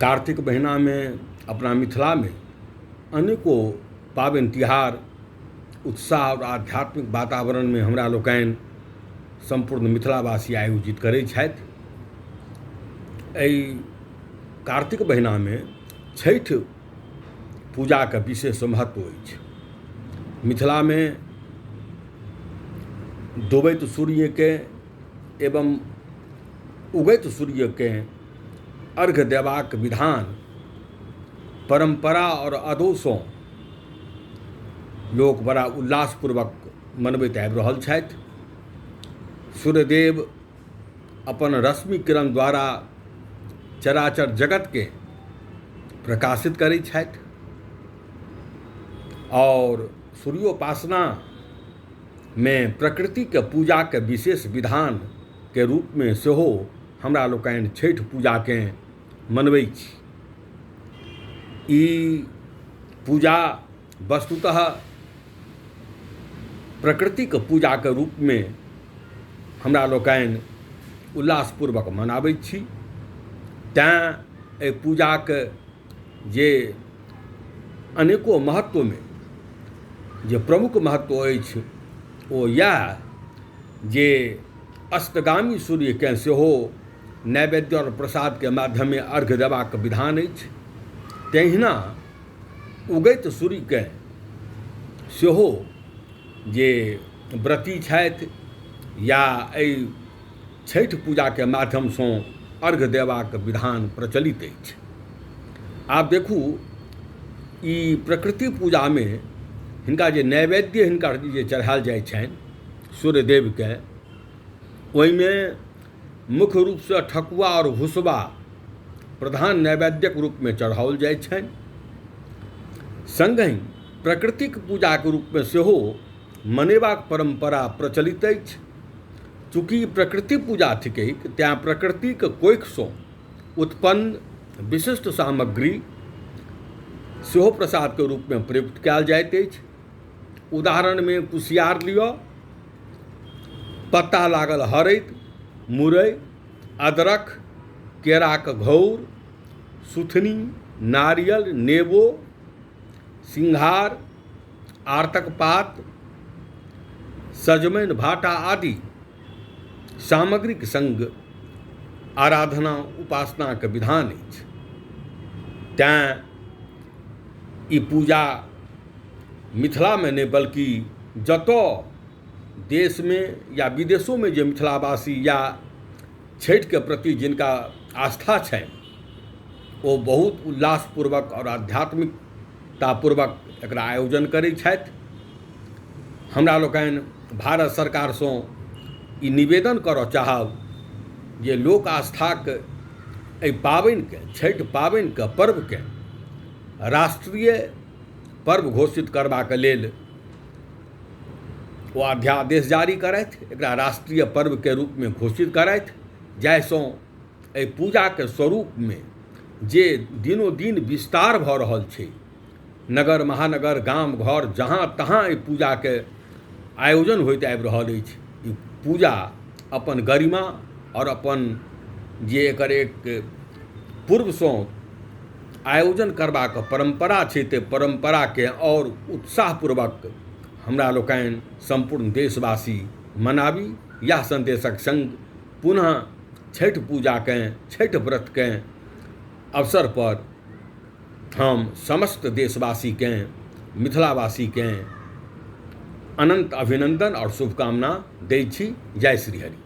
कार्तिक महीना में अपना मिथिला में अनेकों पाबनि तिहार उत्साह और आध्यात्मिक वातावरण में हमरा लोकनि संपूर्ण मिथिलावासी आयोजित करैत छथि। एहि कार्तिक महीना में छठि पूजा के विशेष महत्व अछि। मिथिला में डूबैत सूर्य के एवं उगैत सूर्य के अर्घ्य देबाक विधान परंपरा और अदोसों लोक बड़ा उल्लासपूर्वक मनबैत आबि रहल छथि। सूर्यदेव अपन रश्मि किरण द्वारा चराचर जगत के प्रकाशित करैत छथि और सूर्योपासना में प्रकृति के पूजा के विशेष विधान के रूप में सेहो हमरा लोकनि छठि पूजा के मनबै छी। ई पूजा वस्तुतः प्रकृति के पूजा के रूप में हमरा लोकनि उल्लासपूर्वक मनाबै छी। तैं एहि पूजा के जे अनेकों महत्व में जे प्रमुख महत्व अछि ओ यह जे अस्तगामी सूर्य के सेहो नैवेद्य और प्रसाद के माध्यम में अर्घ्य देबाक विधान अछि। तहिना उगैत सूर्य के सेहो जे व्रती छथि या एहि छठि पूजा के माध्यम सँ अर्घ्य देबाक विधान प्रचलित अछि। आब देखू ई प्रकृति पूजा में हिनका जे नैवेद्य हिनका जे चढ़ायल जाइ छनि सूर्यदेव के, ओहिमे मुख्य रूप से ठकुआ और भुसबा प्रधान नैवेद्यक रूप में चढ़ाओल जाइ छनि। संगहि प्रकृतिक पूजा के रूप में सेहो मनेबाक परंपरा प्रचलित अछि। चूँकि प्रकृति पूजा थिकैक तेँ प्रकृतिक कोखि सँ उत्पन्न विशिष्ट सामग्री सेहो प्रसाद के रूप में प्रयुक्त कयल जाइत अछि। उदाहरण में कुसियार लिअ, पत्ता लागल हरैद, मुरइ, अदरक, केराक घौर, सुथनी, नारियल, नेबो, सिंघार, आरतक पात, सजमनि भाटा आदि सामग्रिक संग आराधना उपासना के विधान अछि। तैँ ई पूजा मिथिला में नहीं बल्कि जतऽ देश में या विदेशों में जे मिथिलावासी या छठि के प्रति जिनका आस्था छनि ओ बहुत उल्लासपूर्वक और आध्यात्मिकतापूर्वक एकरा आयोजन करै छथि। हमरा लोकनि भारत सरकार सँ ई निवेदन करऽ चाहब जे लोक आस्थाक एहि पाबनि के, छठि पाबनि के पर्व के राष्ट्रीय पर्व घोषित करबाक लेल ओ अध्यादेश जारी करथि, एकरा राष्ट्रीय पर्व के रूप में घोषित करथि, जाहिसँ एहि पूजा के स्वरूप में जे दिनोदिन विस्तार भऽ रहल छै, नगर महानगर गाम घर जहाँ तहाँ एहि पूजा के आयोजन होइत आबि रहल अछि। ई पूजा अपन गरिमा और अपन जे एकर एक पूर्व सँ आयोजन करबाक परंपरा छै ते परंपरा के और उत्साहपूर्वक हमरा लोकनि संपूर्ण देशवासी मनाबी। यह संदेशक संग पुनः छठि पूजा के, छठि व्रत के अवसर पर हम समस्त देशवासी के, मिथिलावासी के अनंत अभिनंदन और शुभकामना दै छी। जय श्री हरि।